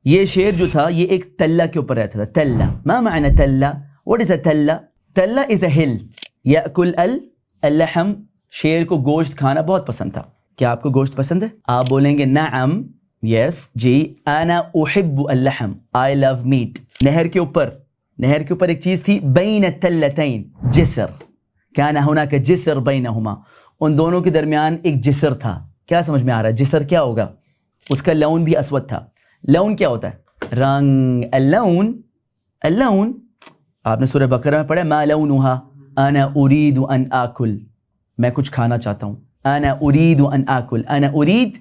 یہ شیر جو تھا یہ ایک تلہ کے اوپر رہتا تھا. تلہ ما معنی تلہ؟ what is a تلہ؟ تلہ is a hill. یأکل اللحم. شیر کو گوشت کھانا بہت پسند تھا. کیا آپ کو گوشت پسند ہے؟ آپ بولیں گے نعم، یس جی. انا احب اللحم، I love meat. نہر کے اوپر ایک چیز تھی، بین التلتین جسر. کان ہناک جسر بینہما، ان دونوں کے درمیان ایک جسر تھا. کیا سمجھ میں آ رہا ہے جسر کیا ہوگا؟ اس کا لون بھی اسود تھا. لون کیا ہوتا ہے؟ رنگ. اللون آپ نے سورہ بقرہ میں پڑھا ما لونها، انا اريد ان آکل، میں کچھ کھانا چاہتا ہوں. انا اريد ان آکل، انا اريد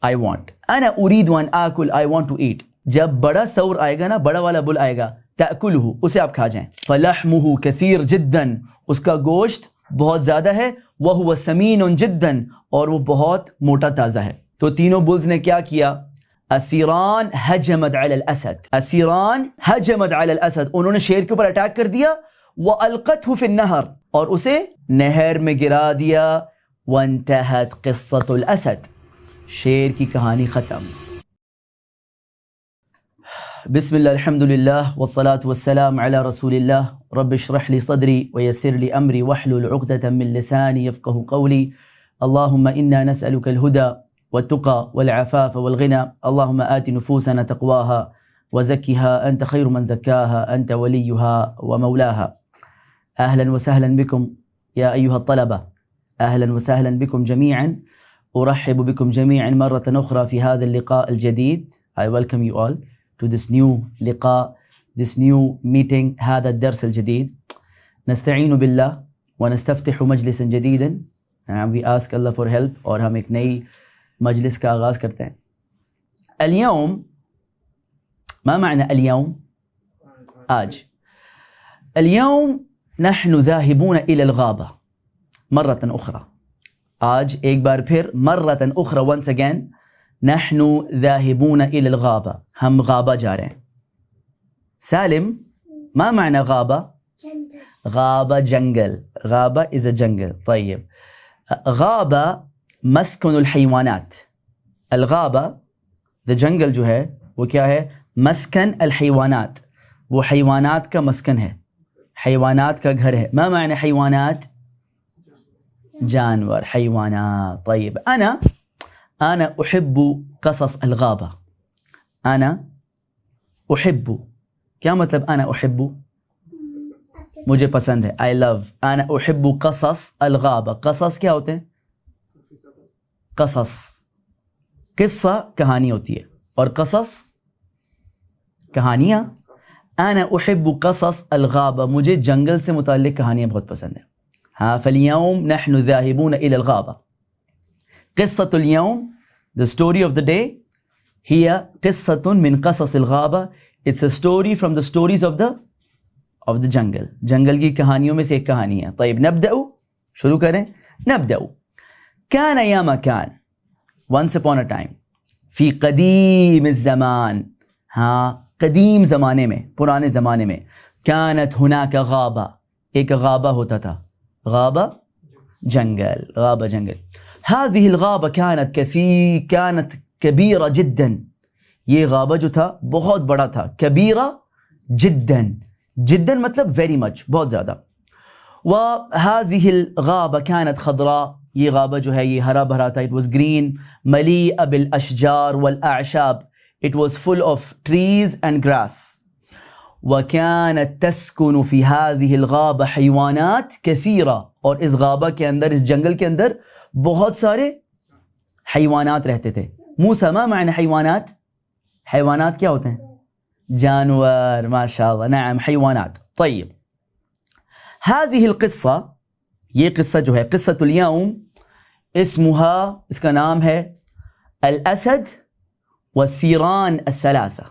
I want، انا اريد ان آکل I want to eat. جب بڑا ثور آئے گا نا، بڑا والا بل آئے گا، تأکلہ، اسے آپ کھا جائیں. فلحمہ کثیر جدا، اس کا گوشت بہت زیادہ ہے. وہو سمین جدا، اور وہ بہت موٹا تازہ ہے. تو تینوں بلز نے کیا کیا؟ اثیران ہجمت علی الاسد، اثیران ہجمت علی الاسد، انہوں نے شیر کے اوپر اٹیک کر دیا. والقته فی النہر، اور اسے نہر میں گرا دیا. وانتہت قصۃ الاسد، شیر کی کہانی ختم. بسم اللہ الحمد للہ والصلاة والسلام علی رسول اللہ. رب اشرح لی صدری ویسر لی امری واحلل عقدۃ من لسانی یفقهوا قولی. اللهم انا نسألك الهدى والتقى والعفاف والغنى. اللهم آت نفوسنا تقواها وزكها أنت خير من زكاها أنت وليها ومولاها. أهلا وسهلا بكم يا أيها الطلبة، أهلا وسهلا بكم جميعا. أرحب بكم جميعا مرة أخرى في هذا اللقاء الجديد. I welcome you all to this new لقاء، this new meeting، هذا الدرس الجديد. نستعين بالله ونستفتح مجلسا جديدا. We ask Allah for help، اور ہم ایک نئی مجلس کا آغاز کرتے ہیں. اليوم، ما معنى اليوم؟ آج. اليوم نحن ذاهبون إلى الغابة مرة أخرى. آج ایک بار پھر، مرة أخرى once again، نحن ذاهبون إلى الغابة، ہم غابہ جا رہے ہیں. سالم، ما معنى غابة؟ غابة جنگل. غابة is a jungle. طيب، غابة مسکن الحیوانات. الغابہ the jungle جو ہے وہ کیا ہے؟ مسکن الحیوانات، وہ حیوانات کا مسکن ہے، حیوانات کا گھر ہے. ما معنی حیوانات؟ جانور، حیوانات. طيب، أنا أحب قصص الغابة. أنا أحب، کیا مطلب أنا أحب؟ مجھے پسند ہے، I love. أنا أحب قصص الغابة. قصص کیا ہوتے ہیں؟ قصص، قصہ کہانی ہوتی ہے، اور قصص کہانیاں. انا احب قصص الغابہ، مجھے جنگل سے متعلق کہانیاں بہت پسند ہیں. ہاں، فاليوم نحن ذاهبون الى الغابة. قصة اليوم، the story of the day، هي قصة من قصص الغابة. it's a story from the stories of the jungle. جنگل کی کہانیوں میں سے ایک کہانی ہے. طيب، نبدأ، شروع کریں. نبدأ. كان يا مكان، once upon a time، فی قدیم الزمان، ہاں قدیم زمانے میں، پرانے زمانے میں. كانت هناك غابة، ایک غابہ ہوتا تھا. غابہ جنگل، غابہ جنگل. هذه الغابة كانت كبيرة جدا. یہ غابہ جو تھا بہت بڑا تھا. كبيرة جدا، جدا مطلب very much، بہت زیادہ. وهذه الغابة كانت خضراء، یہ غابہ جو ہے یہ ہرا بھرا تھا. it was green، ملیء بالاشجار والاعشاب، it was full of trees and grass. وكانت تسكن في هذه الغابة حيوانات كثيرة، اور اس غابہ کے اندر، اس جنگل کے اندر بہت سارے حیوانات رہتے تھے. موسیٰ، ما معنی حیوانات؟ حیوانات کیا ہوتے ہیں؟ جانور. ماشاءاللہ، نعم، حیوانات. طيب، هذه القصة، یہ قصہ جو ہے، قصة اليوم، اسمها، اس کا نام ہے الاسد والثیران الثلاثة.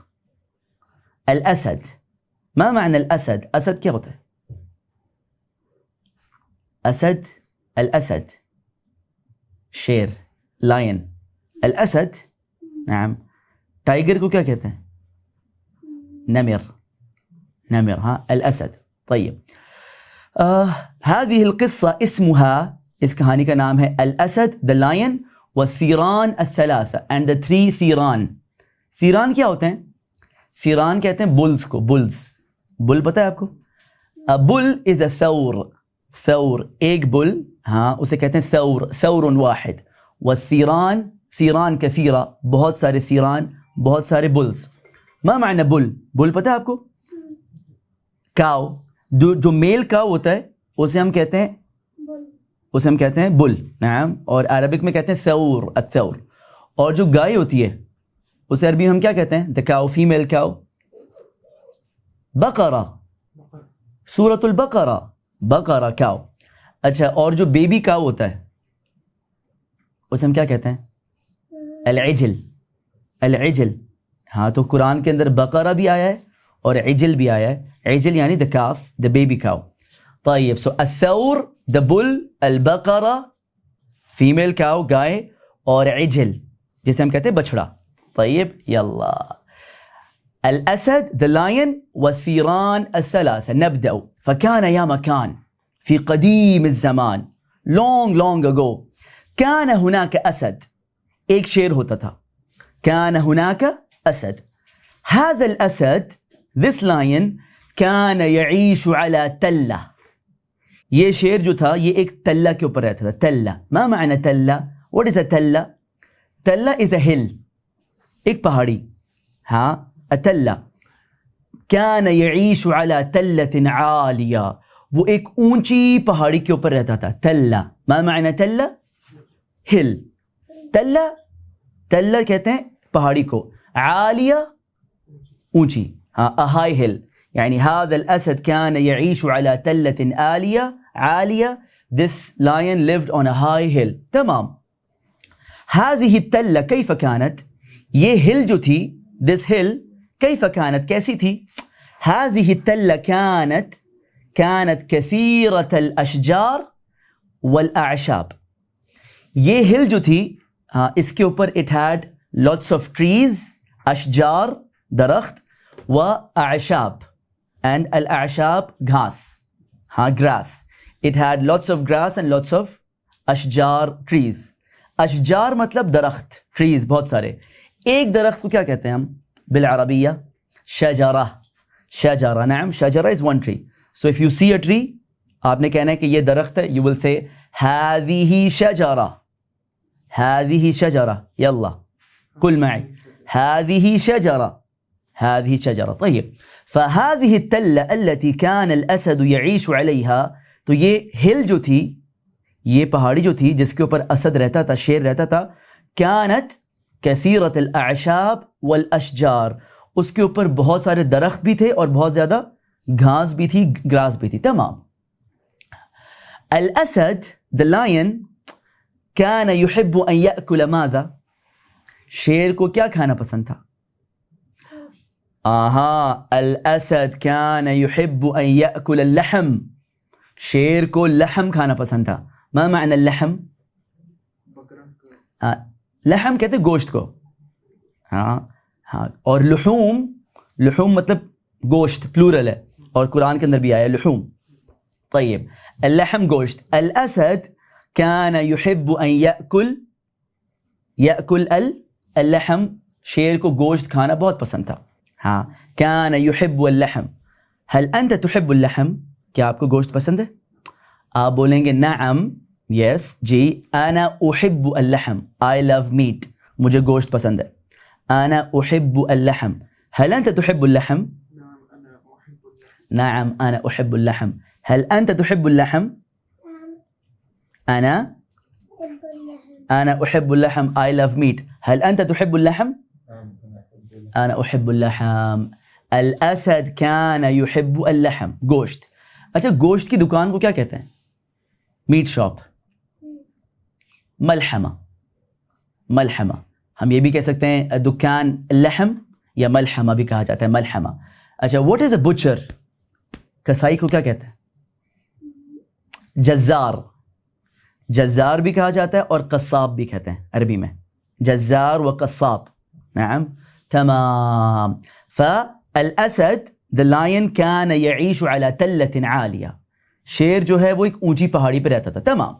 الاسد، ما معنی الاسد؟ اسد کیا ہوتا ہے؟ اسد، الاسد شیر، لائن. الاسد، نعم. ٹائگر کو کیا کہتے ہیں؟ نمر. نمر، ہاں، الاسد. طيب، هذه القصة اسمها، اس کہانی کا نام ہے الاسد، the lion، والثیران الثلاثة، and the three ثیران. ثیران کیا ہوتے ہیں؟ فیران کہتے ہیں بلز کو. بلز, بل پتہ ہے آپ کو؟ بل از اے ثور. ثور ایک بل, ہاں اسے کہتے ہیں ثور, ثور واحد. والثیران, ثیران کثیرہ, بہت سارے ثیران, بہت سارے بلز. ما معنی بل؟ بل پتہ ہے آپ کو؟ کاؤ. جو میل کاؤ ہوتا ہے اسے ہم کہتے ہیں بل. نعم. اور عربک میں کہتے ہیں ثور, الثور. اور جو گائے ہوتی ہے اسے عربی میں ہم کیا کہتے ہیں؟ the cow, female cow, بقرہ, سورۃ البقرہ, بقرہ cow. اچھا, اور جو بیبی کاؤ ہوتا ہے اسے ہم کیا کہتے ہیں؟ العجل. العجل, ہاں تو قرآن کے اندر بقرہ بھی آیا ہے اور عجل بھی آیا ہے. عجل یعنی the calf, the baby cow. طيب, so الثور, the bull, Al-Baqarah, female cow, گائے, اور عجل جسے ہم کہتے ہیں بچڑا. طيب, يلا. الأسد, the lion, والثيران الثلاثة. نبدأ. فكان يا مكان في قديم الزمان, long ago, كان هناك أسد, ایک شیر ہوتا تھا. كان هناك أسد. هذا الأسد, this lion, كان يعيش على تلة. یہ شیر جو تھا یہ ایک تلہ کے اوپر رہتا تھا. تلہ, ما معنی تلہ؟ what is a تلہ؟ تلہ is a hill, ایک پہاڑی. ہاں, التلہ. كان يعيش على تلة عالية, وہ ایک اونچی پہاڑی کے اوپر رہتا تھا. تلہ, ما معنی تلہ؟ ہل. تلہ, تلہ کہتے ہیں پہاڑی کو. عالیہ, اونچی. ہاں, a high hill. يعني هذا الأسد كان يعيش على تلة عالية. This lion lived on a high hill. تمام. هذه التلة كيف كانت؟ یہ ہل جو تھی, this hill, كيف كانت, کیسی تھی؟ هذه التلة كانت كثيرة الأشجار والأعشاب. یہ ہل جو تھی, اس کے اوپر it had lots of trees, اشجار درخت, و اعشاب, and الاعشاب گھاس, ہاں grass. It had lots of grass and lots of اشجار, trees. اشجار مطلب درخت, trees بہت سارے. ایک درخت کو کیا کہتے ہیں ہم بالعربیہ؟ شجرہ. شجرہ, نعم, شجرہ is one tree. So if you see a tree, آپ نے کہنا ہے کہ یہ درخت ہے, you will say هذه شجرة. هذه شجرة. يلا قل معي, هذه شجرة. هذه شجرة. طيب, فهذه التلة التي كان الأسد يعيش عليها, تو یہ ہل جو تھی, یہ پہاڑی جو تھی جس کے اوپر اسد رہتا تھا, شیر رہتا تھا, كانت كثيرة الأعشاب والأشجار, اس کے اوپر بہت سارے درخت بھی تھے اور بہت زیادہ گھاس بھی تھی, گراس بھی تھی. تمام. الأسد, the lion, كان يحب أن يأكل ماذا؟ شیر کو کیا کھانا پسند تھا؟ الأسد كان يحب أن يأكل اللحم. شیر کو لحم کھانا پسند تھا. ما معنی اللحم؟ لحم کہتے ہیں گوشت کو. ہاں, اور لحوم, لحوم مطلب گوشت, پلورل ہے, اور قرآن کے اندر بھی آیا لحوم. طيب, اللحم گوشت. الأسد كان يحب أن يأكل اللحم. شیر کو گوشت کھانا بہت پسند تھا. ہاں, كان يحب اللحم. هل أنت تحب اللحم؟ کیا آپ کو گوشت پسند ہے؟ آپ بولیں گے نعم, yes, جی. أنا أحب اللحم. I love meat. مجھے گوشت پسند ہے. أنا أحب اللحم. هل أنت تحب اللحم؟ نعم, أنا أحب اللحم. هل أنت تحب اللحم؟ أنا أحب اللحم. I love meat. هل أنت تحب اللحم؟ أنا أحب اللحم. الأسد كان يحب اللحم. گوشت. اچھا, گوشت کی دکان کو کیا کہتے ہیں؟ Meat shop. ملحمہ. ملحمہ, ہم یہ بھی کہہ سکتے ہیں دکان اللحم, یا ملحمہ بھی کہا جاتا ہے, ملحمہ. اچھا, what is a butcher؟ کسائی کو کیا کہتے ہیں؟ جزار. جزار بھی کہا جاتا ہے اور قصاب بھی کہتے ہیں عربی میں. جزار و قصاب. نعم, تمام. فالاسد, the lion, كان يعيش على تلة عالية. شیر جو ہے وہ ایک اونچی پہاڑی پہ رہتا تھا. تمام.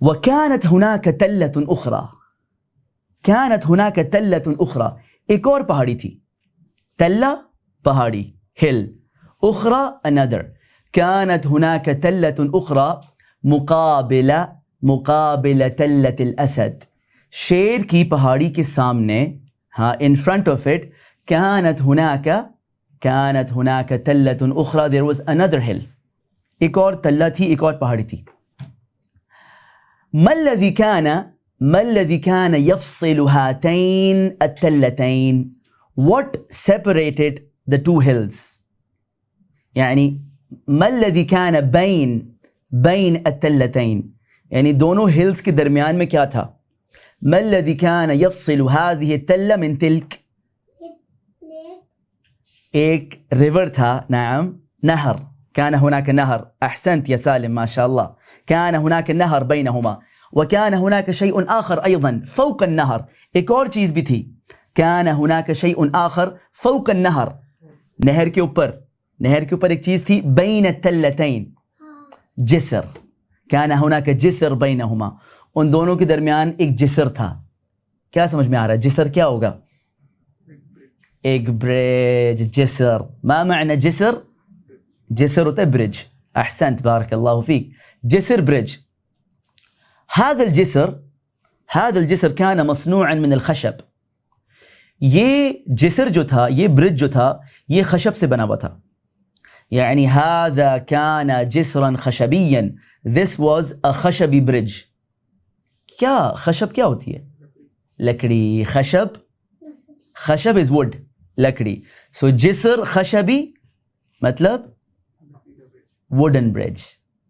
وكانت هناك تلة أخرى. كانت هناك تلة أخرى, ایک اور پہاڑی تھی. تلہ پہاڑی hill, اخرى another. كانت هناك تلة أخرى مقابل تلة الأسد. شیر کی پہاڑی کے سامنے ہاں in front of it كانت هناك تلة أخرى, there was another hill. ایک اور تلہ تھی, ایک اور پہاڑی تھی. ما الذي كان يفصل هاتين التلتين? What separated the two hills? يعني ما الذي كان بين التلتين, يعني دونوں hills کے درمیان میں کیا تھا؟ ما الذي كان يفصل هذه التلة من تلك؟ ایک river تھا, نعم, نهر. كان هناك نهر. أحسنت يا سالم ما شاء الله. كان هناك نهر بينهما, وكان هناك شيء آخر أيضا فوق النهر. ایک اور چیز بھی تھی. كان هناك شيء آخر فوق النهر, نہر کے اوپر ایک چیز تھی. بين التلتين جسر. كان هناك جسر بينهما, ان دونوں کے درمیان ایک جسر تھا. کیا سمجھ میں آ رہا ہے؟ جسر کیا ہوگا؟ ایک برج. جسر ما معنى جسر؟ جسر ہوتا ہے برج. احسنت بارک اللہ فیک. جسر برج. هذا الجسر كان مصنوعا من الخشب. یہ جسر جو تھا, یہ برج جو تھا, یہ خشب سے بنا ہوا تھا. يعني هذا كان جسرا خشبيا. This was a خشبی برج. کیا خشب کیا ہوتی ہے؟ لکڑی. خشب is wood, لکڑی. so جسر خشبی مطلب wooden bridge.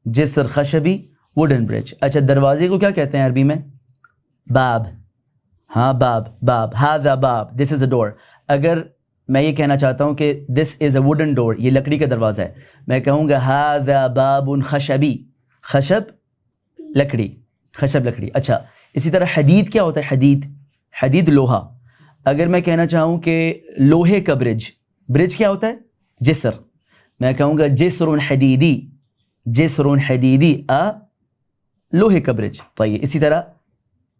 جسر خشبی wooden bridge. اچھا, دروازے کو کیا کہتے ہیں عربی میں؟ باب. ہاں باب. هذا باب, this is a door. اگر میں یہ کہنا چاہتا ہوں کہ this is a wooden door, یہ لکڑی کا دروازہ ہے, میں کہوں گا هذا باب خشبی. خشب لکڑی. اچھا, اسی طرح حدید کیا ہوتا ہے؟ حدید لوہا. اگر میں کہنا چاہوں کہ لوہے کا برج کیا ہوتا ہے؟ جسر. میں کہوں گا جسر حدیدی لوہے کا برج. طيب اسی طرح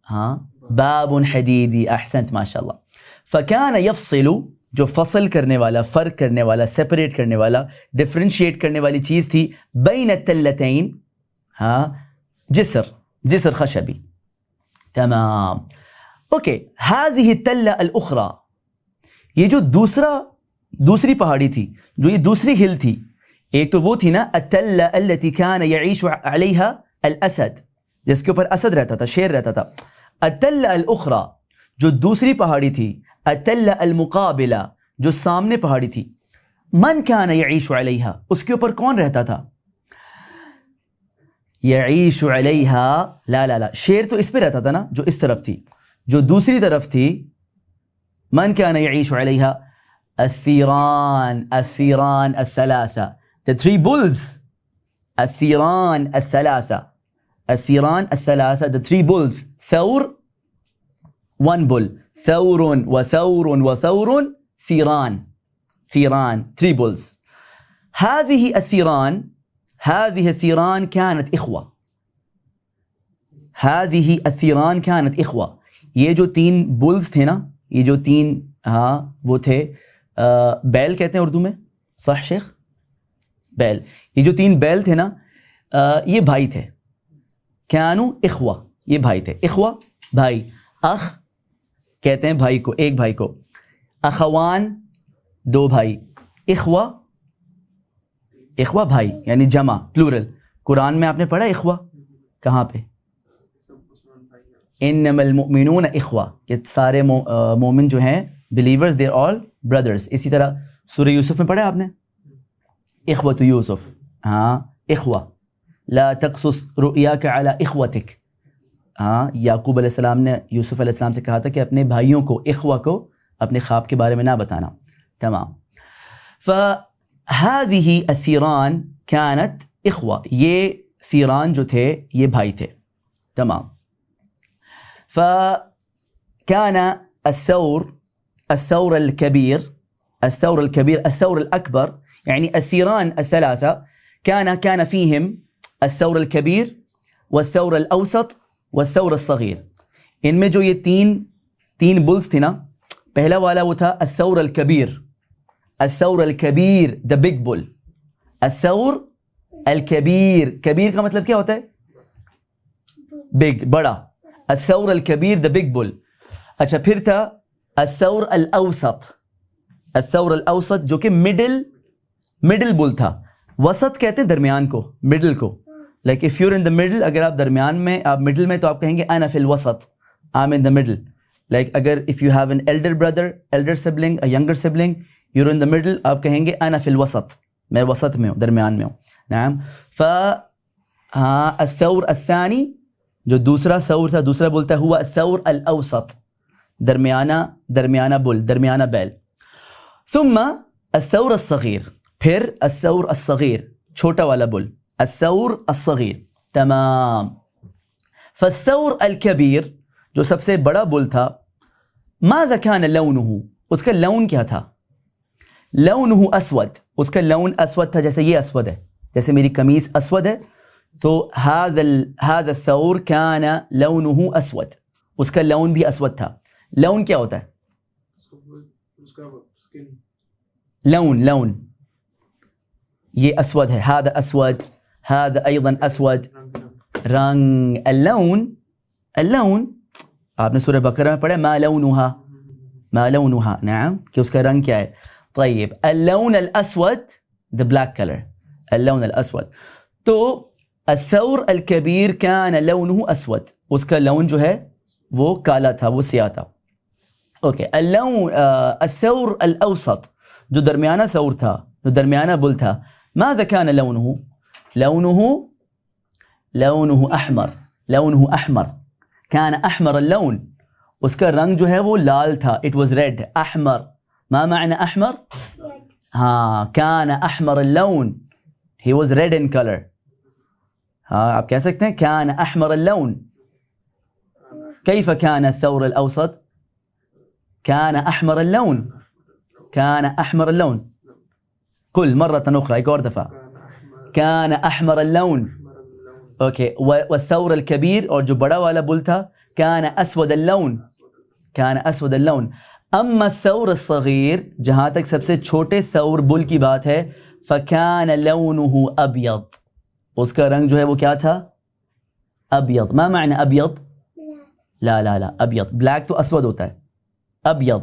ہاں باب حدیدی. احسنت ماشاء اللہ. فكان يفصل, جو فصل کرنے والا, فرق کرنے والا, سپریٹ کرنے والا, ڈفرینشیٹ کرنے والی چیز تھی. بین التلتین, ہاں جسر خشبی. تمام. اوکے. هذه التلة الأخرى, یہ جو دوسری پہاڑی تھی, جو یہ دوسری ہل تھی, ایک تو وہ تھی نا التلة التي كان يعيش عليها الأسد, جس کے اوپر اسد رہتا تھا, شیر رہتا تھا. التلة الأخرى, جو دوسری پہاڑی تھی. التلة المقابلة, جو سامنے پہاڑی تھی. من كان يعيش عليها, اس کے اوپر کون رہتا تھا؟ يعيش عليها, لا, شیر تو اس پہ رہتا تھا نا, جو اس طرف تھی. جو دوسری طرف تھی, من كان يعيش عليها الثيران الثلاثة, the three bulls. الثيران الثلاثة, the three bulls. ثور, one bull. ثور وثور ثيران, three bulls. هذه الثيران كانت إخوة. یہ جو 3 بلز تھے نا, یہ جو 3 ہاں وہ تھے, بیل کہتے ہیں اردو میں, صح شیخ؟ بیل. یہ جو 3 بیل تھے نا, یہ بھائی تھے. كانوا إخوة, یہ بھائی تھے. اخوہ بھائی. اخ کہتے ہیں بھائی کو, ایک بھائی کو. اخوان 2 بھائی. اخوہ بھائی یعنی جمع, پلورل. قرآن میں آپ نے پڑھا اخوہ کہاں پہ؟ انما المؤمنون اخوہ, کہ سارے مومن جو ہیں believers they are all brothers. اسی طرح سورہ یوسف میں پڑھا آپ نے اخوۃ یوسف. ہاں اخوہ. لا تقصص رؤیاک علی اخوتک. ہاں یعقوب علیہ السلام نے یوسف علیہ السلام سے کہا تھا کہ اپنے بھائیوں کو, اخوہ کو, اپنے خواب کے بارے میں نہ بتانا. تمام. فهذه الثيران كانت اخوہ, یہ ثیران جو تھے یہ بھائی تھے. تمام. فكان الثور الكبير الثور الأكبر, يعني الثيران الثلاثة كان فيهم الثور الكبير والثور الأوسط والثور الصغير. ان میں جو یہ تین بلز تھی نا, پہلا والا وہ تھا الثور الكبير, الثور الكبير the big bull. الثور الكبير, کبیر کا مطلب کیا ہوتا ہے؟ big, بڑا. الثور الكبير the big bull. اچھا پھر تھا الثور الاوسط. الثور الاوسط جو کہ middle bull تھا. وسط کہتے ہیں درمیان کو, middle کو. like if you're in the middle, اگر آپ درمیان میں, آپ middle میں, تو آپ کہیں گے انا فی الوسط, I'm in the middle. like اگر if you have an elder brother, elder sibling, a younger sibling, you're in the middle, آپ کہیں گے انا فی الوسط, میں وسط میں ہوں, درمیان میں ہوں. نعم. الثور الثانی جو دوسرا ثور تھا, دوسرا بولتا ہے, ہوا الثور الاوسط, درمیانہ بل, درمیانہ بیل. ثم الثور الصغیر, پھر الثور الصغیر, چھوٹا والا بل, الثور الصغیر. تمام. فالثور الكبیر جو سب سے بڑا بل تھا, ماذا كان لونه, اس کا لون کیا تھا؟ لونه اسود, اس کا لون اسود تھا, جیسے یہ اسود ہے, جیسے میری قمیص اسود ہے, تو هذا الثور كان لونه اسود, اس کا لون بھی اسود تھا. لون کیا ہوتا ہے؟ لون, یہ اسود ہے, هذا اسود, هذا ايضا اسود. رنگ, اللون آپ نے سورہ بقرہ میں پڑھا ما لونها, نعم, کہ اس کا رنگ کیا ہے. طيب اللون الاسود the black color, اللون الاسود. تو الثور الكبير كان لونه اسود, اس کا لون جو ہے وہ کالا تھا, وہ سیاہ تھا. اوکے. الثور الاوسط جو درمیانہ ثور تھا, جو درمیانہ بل تھا, ماذا كان لونه احمر, كان احمر اللون, اس کا رنگ جو ہے وہ لال تھا, it was red. احمر, ما معنى احمر؟ ہاں, كان احمر اللون, he was red in color. ہاں آپ کہہ سکتے ہیں كان احمر اللون. كيف كان الثور الاوسط؟ كان احمر اللون, كان احمر اللون. قل مرة أخرى, ایک اور دفعہ. كان احمر اللون. اوکے. والثور الكبير, اور جو بڑا والا بل تھا, كان اسود اللون, كان اسود اللون. اما الثور الصغیر, جہاں تک سب سے چھوٹے ثور بل کی بات ہے, فكان لونه ابيض, اس کا رنگ جو ہے وہ کیا تھا؟ ابيض. ما معنى ابيض؟ لا ابيض, بلیک تو اسود ہوتا ہے, ابيض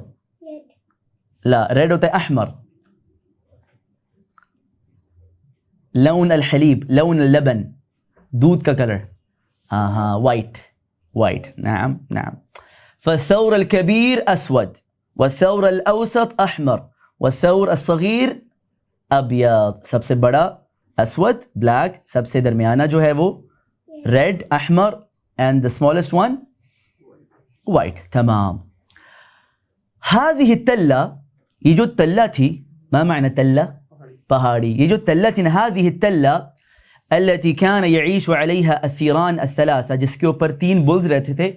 لا, ریڈ ہوتا ہے احمر. لون الحلیب, لون اللبن, دودھ کا کلر. ہاں وائٹ. نعم. فالثور الكبير اسود, والثور الاوسط احمر, والثور الصغیر ابیض. سب سے بڑا اسود, بلیک, سب سے درمیانہ جو ہے وہ ریڈ, احمر, and the smallest one white. تمام. هذه التلة, یہ جو تلہ تھی, ما معنى تلہ؟ پہاڑی. یہ جو تلہ تھی, هذه التلة التي كان يعيش عليها الثيران الثلاثة, جس کے اوپر 3 بلز رہتے تھے.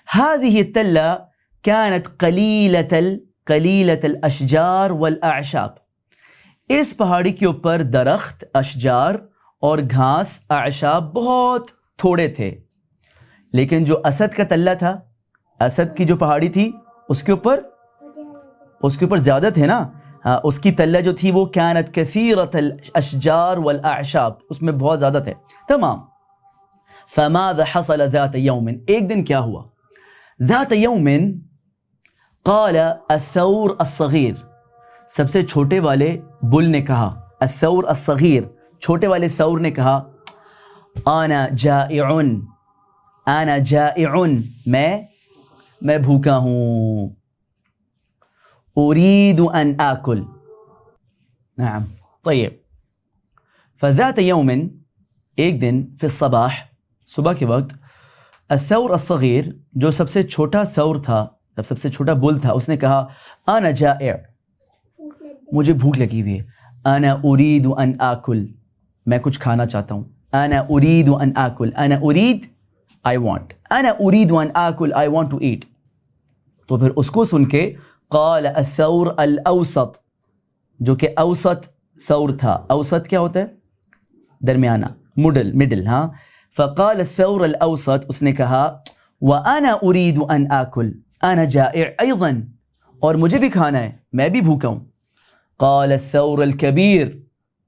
هذه التلة كانت قليلة الاشجار والاعشاب, اس پہاڑی کے اوپر درخت, اشجار اور گھاس, اعشاب بہت تھوڑے تھے. لیکن جو اسد کا تلہ تھا, اسد کی جو پہاڑی تھی, اس کے اوپر زیادہ تھے نا. اس کی تلہ جو تھی وہ كانت كثيرة الاشجار والاعشاب, اس میں بہت زیادہ تھے. تمام. فماذا حصل ذات يوم, ایک دن کیا ہوا؟ ذات يوم قال الثور الصغیر, سب سے چھوٹے والے بل نے کہا, الثور الصغیر, چھوٹے والے ثور نے کہا, انا جائع, میں بھوکا ہوں. اريد ان آكل. نعم. طيب. فذات يوم, ایک دن, في الصباح, صبح کے وقت, الثور الصغیر جو سب سے چھوٹا ثور تھا, سب سے چھوٹا بل تھا, اس نے کہا انا جائع, مجھے بھوک لگی ہوئی ہے. انا اريد ان آكل, میں کچھ کھانا چاہتا ہوں. انا اريد ان آكل, انا اريد I want, انا اريد ان آكل, I want to eat. تو پھر اس کو سن کے قال الثور الاوسط, جو کہ اوسط ثور تھا. اوسط کیا ہوتا ہے؟ درمیانہ, مڈل. ہاں. فقال الثور الاوسط, اس نے کہا وانا اريد ان آكل, انا جائع ايضا, اور مجھے بھی کھانا ہے, میں بھی بھوکا ہوں. قال الثور الكبير،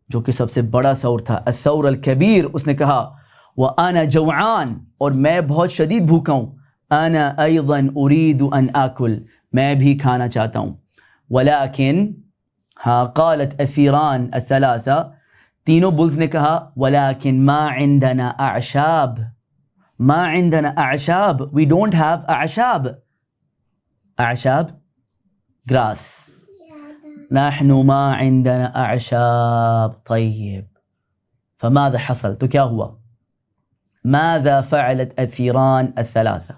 جو کہ سب سے بڑا ثور تھا، الثور الكبير، اس نے کہا وأنا جوعان، اور میں بہت شدید بھوکا ہوں، أنا أيضا أريد أن آكل، میں بھی کھانا چاہتا ہوں، ولكن قالت الثيران الثلاثة، تینوں بلز نے کہا ولكن ما عندنا أعشاب، ما عندنا أعشاب، we don't have أعشاب، أعشاب grass، نحن ما عندنا أعشاب. طيب فماذا حصل؟ تو کیا ہوا؟ ماذا فعلت الثيران الثلاثة؟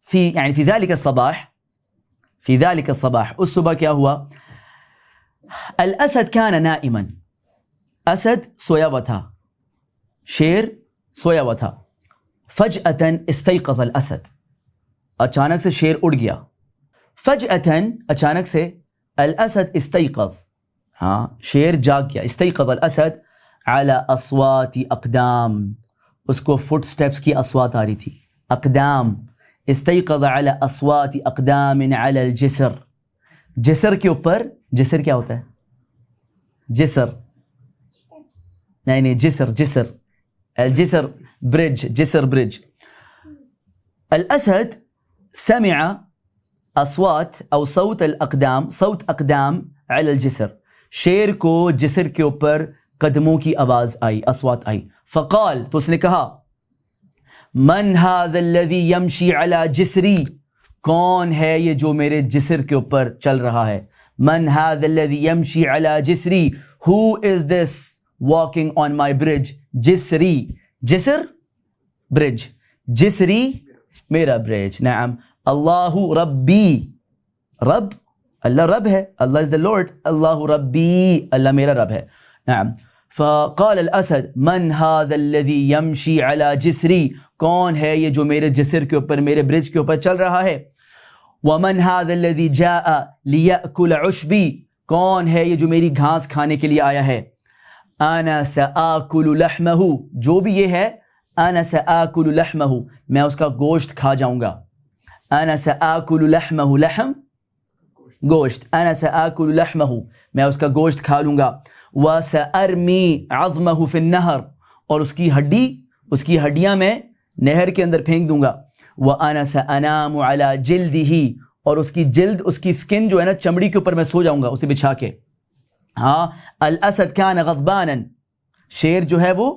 في ذلك الصباح، اس صبح کیا ہوا؟ الاسد كان نائما، اسد سویا ہوا تھا، شیر سویا ہوا تھا. فجأة استيقظ الاسد، اچانک سے شیر اڑ گیا. فجأة اچانک سے، الاسد استيقظ، ہاں شیر جاگ گیا. استيقظ الاسد على اصوات اقدام، اس کو فٹ سٹیپس کی اصوات آ رہی تھی. اقدام، استيقظ على اصوات اقدام على الجسر، جسر کے اوپر. جسر کیا ہوتا ہے؟ جسر، نہیں جسر، جسر الجسر برج، جسر برج. الاسد سمع اصوات او صوت الاقدام، صوت اقدام على الجسر، شیر کو جسر کے اوپر قدموں کی آواز آئی، اصوات آئی. فقال، تو اس نے کہا من هذا الذي يمشي على جسری، کون ہے یہ جو میرے جسر کے اوپر چل رہا ہے؟ من هذا الذي يمشي على جسری، who is this walking on my bridge؟ جسری، جسر برج، جسری میرا برج. نعم. اللہ ربی، رب اللہ رب ہے، اللہ is the Lord، اللہ ربی اللہ میرا رب ہے. نعم. فقال الاسد من هذا الذي يمشي على جسری، کون ہے یہ جو میرے جسر کے اوپر، میرے برج کے اوپر چل رہا ہے؟ ومن هذا الذي جاء ليأكل عشبی، کون ہے یہ جو میری گھاس کھانے کے لیے آیا ہے؟ انا سآكل لحمه، جو بھی یہ ہے، انا سآكل لحمه، میں اس کا گوشت کھا جاؤں گا. انا سآكل لحمه، لحم گوشت، انا سآكل لحمه، میں اس کا گوشت کھا لوں گا. وسأرمي عظمه في النهر، اور اس کی ہڈی، اس کی ہڈیاں میں نہر کے اندر پھینک دوں گا. وأنا سأنام على جلده، اور اس کی جلد، اس کی سکن جو ہے نا، چمڑی کے اوپر میں سو جاؤں گا اسے بچھا کے. ہاں. الاسد كان غضبانا، شیر جو ہے وہ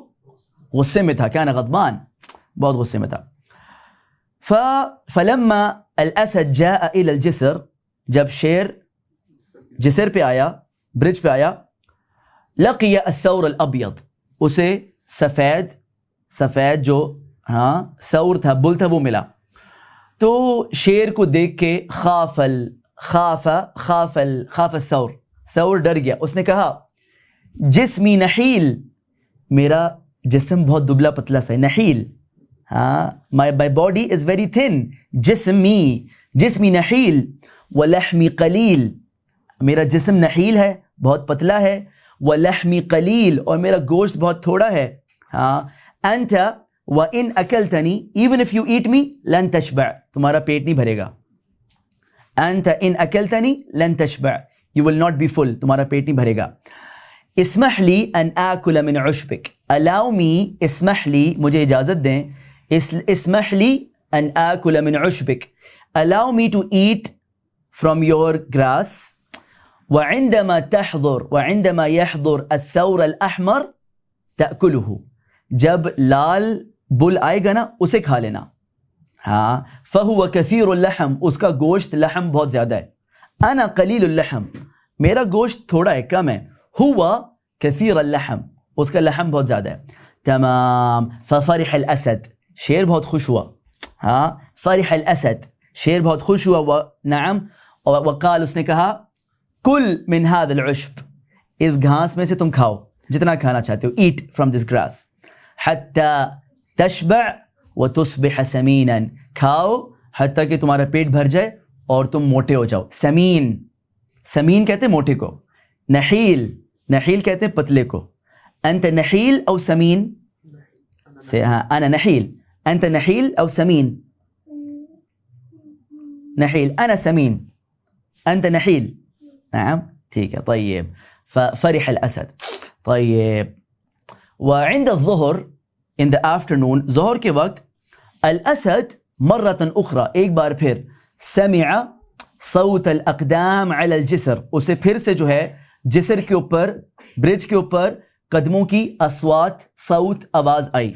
غصے میں تھا. كان غضبان، بہت غصے میں تھا. فلما الاسد جاء الى الجسر، جب شیر جسر پہ آیا، برج پہ آیا، لقي الثور الابيض، اسے سفید جو ہاں ثور تھا، بل تھا، وہ ملا. تو شیر کو دیکھ کے خاف الثور، ثور ڈر گیا. اس نے کہا جسمی نحیل، میرا جسم بہت دبلا پتلا سا ہے. نحیل، ہاں my body is very thin. جسمی نحیل ولحمی قلیل، میرا جسم نحیل ہے، بہت پتلا ہے. ولحمی قلیل، اور میرا گوشت بہت تھوڑا ہے. ہاں. انت وَإِنْ أَكَلْتَنِي، even if you eat me لن تشبع، تمہارا پیٹ نہیں بھرے گا. أنت إن أكلتني لن تشبع، you will not be full، تمہارا پیٹ نہیں بھرے گا. اسمح لي أن آكل من عشبك، allow me، اسمح لي مجھے اجازت دیں، اسمح لي أن آكل من عشبك، allow me to eat from your grass. وعندما يحضر الثور الأحمر تأكله، جب لال بل آئے گا نا اسے کھا لینا. ہاں. فهو كثير اللحم، اس کا گوشت، لحم بہت زیادہ ہے. انا قلیل اللحم، میرا گوشت تھوڑا ہے، کم ہے. هو كثير اللحم، اس کا لحم بہت زیادہ ہے. تمام. ففرح الاسد، شیر بہت خوش ہوا. ہاں. فرح الاسد، شیر بہت خوش ہوا. نعم. وقال، اس نے کہا کل من هذا العشب، اس گھاس میں سے تم کھاؤ جتنا کھانا چاہتے ہو. eat from this grass. حتى تشبع وتصبح سمينا، کھاؤ حتیٰ کہ تمہارا پیٹ بھر جائے اور تم موٹے ہو جاؤ. سمین، سمین کہتے ہیں موٹے کو. نحیل، نحیل کہتے ہیں پتلے کو. انت نحیل او سمین سے، ہاں انا نحیل. انت نحیل او سمین؟ نحیل. انا سمین. انت نحیل. نعم ٹھیک ہے. طيب ففرح الأسد. طيب وعند الظهر in the afternoon ظہر کے وقت الاسد مرة اخرى ایک بار پھر سمع صوت الاقدام على الجسر اسے پھر سے جو ہے جسر کے اوپر برج کے اوپر قدموں کی اصوات صوت آواز آئی.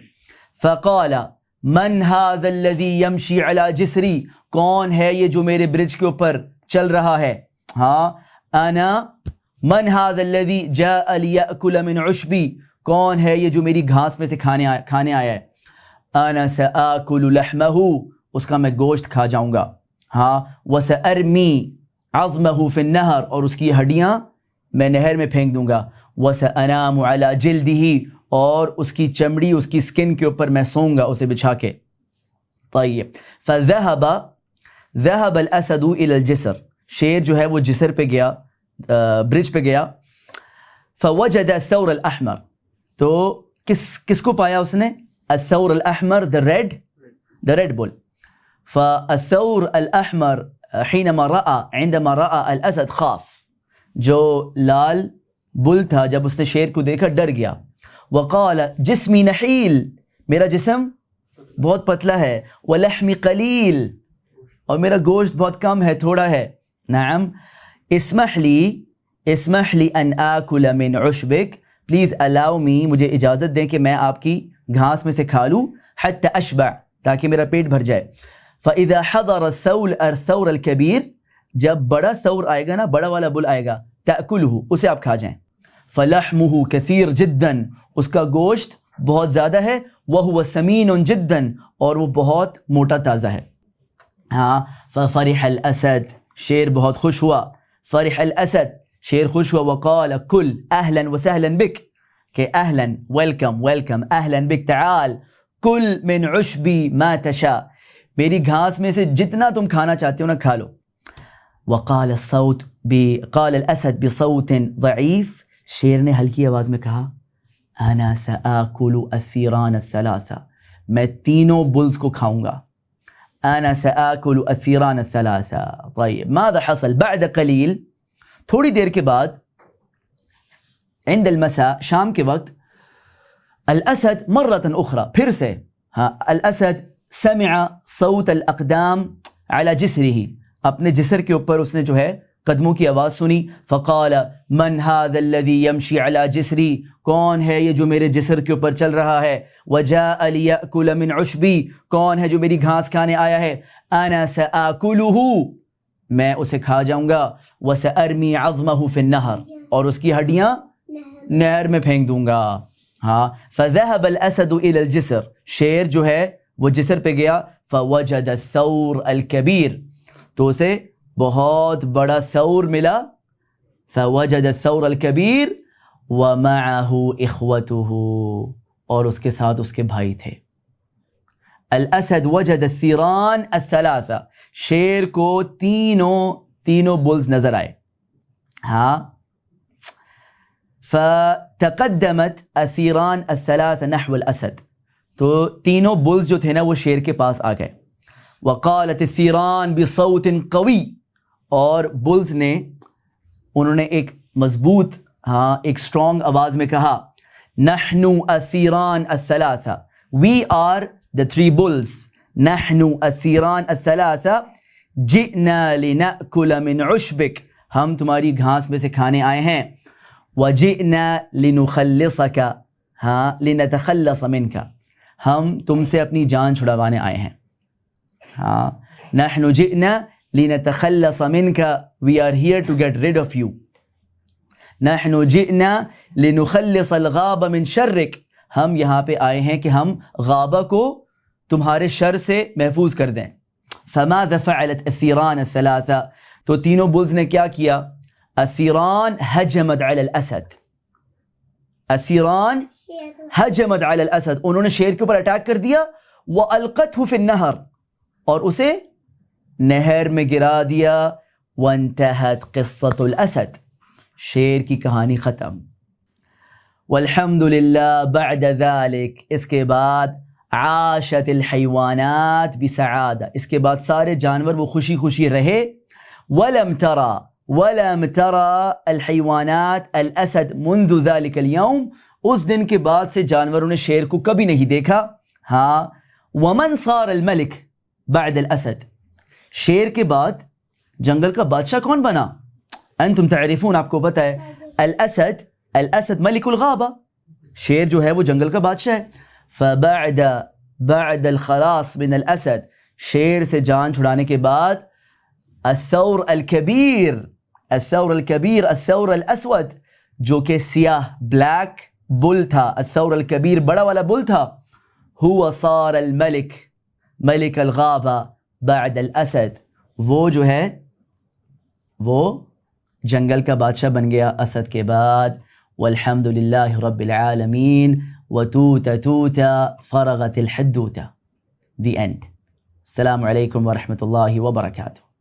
فقال من هذا الذي يمشي على جسری کون ہے یہ جو میرے برج کے اوپر چل رہا ہے. ہاں انا من هذا الذي جاء ليأكل من عشبی کون ہے یہ جو میری گھاس میں سے کھانے آیا ہے. انا سآکل لحمه اس کا میں گوشت کھا جاؤں گا. ہاں وسأرمی عظمه في النهر اور اس کی ہڈیاں میں نہر میں پھینک دوں گا. وسأنام على جلده اور اس کی چمڑی اس کی سکن کے اوپر میں سوؤں گا اسے بچھا کے. طيب ذهب الاسد الى الجسر شیر جو ہے وہ جسر پہ گیا برج پہ گیا. فوجد الثور الاحمر تو کس کو پایا اس نے؟ الثور الاحمر the red bull. فالثور الاحمر عندما رأى الاسد خاف جو لال بل تھا جب اس نے شیر کو دیکھا ڈر گیا. وقال جسمی نحیل میرا جسم بہت پتلا ہے. ولحمی قلیل اور میرا گوشت بہت کم ہے تھوڑا ہے. نعم اسمح لی ان آکل من عشبک پلیز الاؤ می مجھے اجازت دیں کہ میں آپ کی گھاس میں سے کھا لوں. حتی اشبع تاکہ میرا پیٹ بھر جائے. فاذا حضر الثور الكبیر جب بڑا ثور آئے گا نا بڑا والا بل آئے گا تأکلہ اسے آپ کھا جائیں. فلحمہ کثیر جدا اس کا گوشت بہت زیادہ ہے. وہو سمین جدا اور وہ بہت موٹا تازہ ہے. ہاں ففرح الاسد شیر بہت خوش ہوا. فرح الاسد شیر خوش ہوا. وقال کل اہلا وسہلا بک کہ اہلا ویلکم اہلا بک تعال کل من عشبی ما تشاء میری گھاس میں سے جتنا تم کھانا چاہتے ہو نا کھا لو. وقال قال الاسد بصوت ضعیف شیر نے ہلکی آواز میں کہا انا سآکل الثیران الثلاثہ میں تینوں بلز کو کھاؤں گا. انا سآکل الثیران الثلاثہ. طيب ماذا حصل بعد قلیل تھوڑی دیر کے بعد عند المساء شام کے وقت الاسد مرة اخرى پھر سے الاسد سمع صوت الاقدام على جسره اپنے جسر کے اوپر اس نے جو ہے قدموں کی آواز سنی. فقال من هذا الذي يمشي على جسری کون ہے یہ جو میرے جسر کے اوپر چل رہا ہے. وجاء ليأكل من عشبی کون ہے جو میری گھاس کھانے آیا ہے. انا سآکلہ میں اسے کھا جاؤں گا. وسأرمی عظمہ فی النہر اور اس کی ہڈیاں نہر میں پھینک دوں گا. ہاں فذهب الاسد الى الجسر شیر جو ہے وہ جسر پہ گیا. فوجد الثور الكبیر تو اسے بہت بڑا ثور ملا. فوجد الثور الكبیر ومعه اخوته اور اس کے ساتھ اس کے بھائی تھے. الاسد وجد الثیران الثلاثہ شیر کو تینوں بلز نظر آئے. ہاں فتقدمت الثیران الثلاثہ نحو الاسد تو تینوں بلز جو تھے نا وہ شیر کے پاس آ گئے. وقالت الثیران بصوت قوی اور بلز نے انہوں نے ایک مضبوط ایک اسٹرانگ آواز میں کہا نحن الثیران الثلاثہ we are the three bulls. نحن الثیران الثلاثہ جئنا لنأکل من عشبک ہم تمہاری گھاس میں سے کھانے آئے ہیں. وجئنا لنخلصک لنتخلص منک ہم تم سے اپنی جان چھڑوانے آئے ہیں. نحن جئنا لنتخلص منك we are here to get rid of you. نحن جئنا لنخلص الغاب من شرک ہم یہاں پہ آئے ہیں کہ ہم غابہ کو تمہارے شر سے محفوظ کر دیں. فماذا فعلت الثیران الثلاثہ تو تینوں بلز نے کیا کیا؟ الثیران ہجمت علی الاسد الثیران ہجمت علی الاسد انہوں نے شیر کے اوپر اٹیک کر دیا. وَأَلْقَتْهُ فِي النَّهَرِ اور اسے نہر میں گرا دیا. وانتہت قصۃ الاسد شیر کی کہانی ختم. والحمد للہ بعد ذلك اس کے بعد عاشت الحیوانات بسعادہ اس کے بعد سارے جانور وہ خوشی خوشی رہے. ولم ترى ولم ترى الحيوانات الاسد منذ ذلك اليوم، اس دن کے بعد سے جانوروں نے شیر کو کبھی نہیں دیکھا. ہاں ومن صار الملك بعد الاسد، شیر کے بعد جنگل کا بادشاہ کون بنا؟ انتم تعرفون، آپ کو پتہ ہے، الاسد ملک الغابہ، شیر جو ہے وہ جنگل کا بادشاہ ہے. بعد الخلاص من الاسد، شیر سے جان چھڑانے کے بعد الثور الكبیر الثور الاسود، جو کہ سیاہ بلیک بل تھا، الثور الكبیر بڑا والا بل تھا، هو صار الملك ملک الغابہ بعد الاسد، وہ جو ہے وہ جنگل کا بادشاہ بن گیا اسد کے بعد. والحمد للہ رب العالمین وتوتا توتا فرغت الحدوتا. The end. السلام علیکم ورحمۃ اللہ وبرکاتہ.